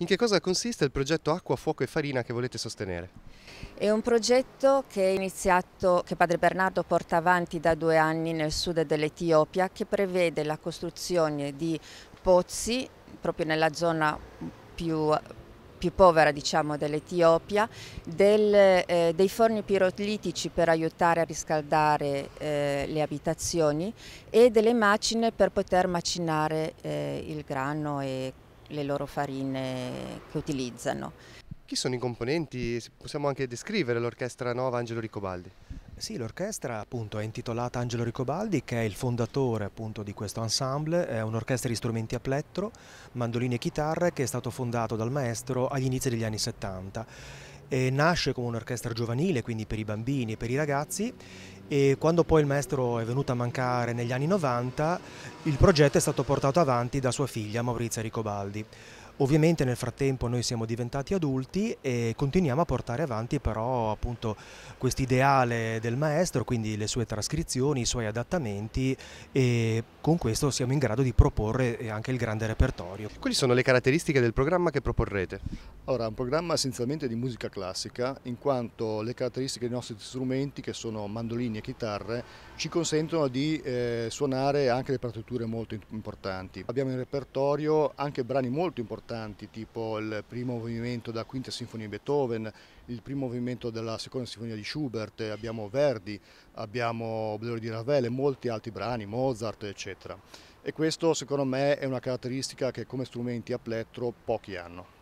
In che cosa consiste il progetto Acqua, Fuoco e Farina che volete sostenere? È un progetto che è iniziato, che Padre Bernardo porta avanti da 2 anni nel sud dell'Etiopia, che prevede la costruzione di pozzi proprio nella zona più, più povera, diciamo, dell'Etiopia, dei forni pirolitici per aiutare a riscaldare le abitazioni e delle macine per poter macinare il grano e le loro farine che utilizzano. Chi sono i componenti? Possiamo anche descrivere l'orchestra Nova Angelo Ricobaldi. Sì, l'orchestra appunto è intitolata Angelo Ricobaldi, che è il fondatore appunto di questo ensemble, è un'orchestra di strumenti a plettro, mandolini e chitarre che è stato fondato dal maestro agli inizi degli anni 70. E nasce come un'orchestra giovanile, quindi per i bambini e per i ragazzi, e quando poi il maestro è venuto a mancare negli anni 90, il progetto è stato portato avanti da sua figlia Maurizia Ricobaldi. Ovviamente nel frattempo noi siamo diventati adulti e continuiamo a portare avanti però appunto questo ideale del maestro, quindi le sue trascrizioni, i suoi adattamenti, e con questo siamo in grado di proporre anche il grande repertorio. Quali sono le caratteristiche del programma che proporrete? Allora, è un programma essenzialmente di musica classica, in quanto le caratteristiche dei nostri strumenti, che sono mandolini e chitarre, ci consentono di suonare anche le partiture molto importanti. Abbiamo in repertorio anche brani molto importanti, tipo il primo movimento della Quinta Sinfonia di Beethoven, il primo movimento della Seconda Sinfonia di Schubert, abbiamo Verdi, abbiamo Bolero di Ravel e molti altri brani, Mozart, eccetera. E questo secondo me è una caratteristica che come strumenti a plettro pochi hanno.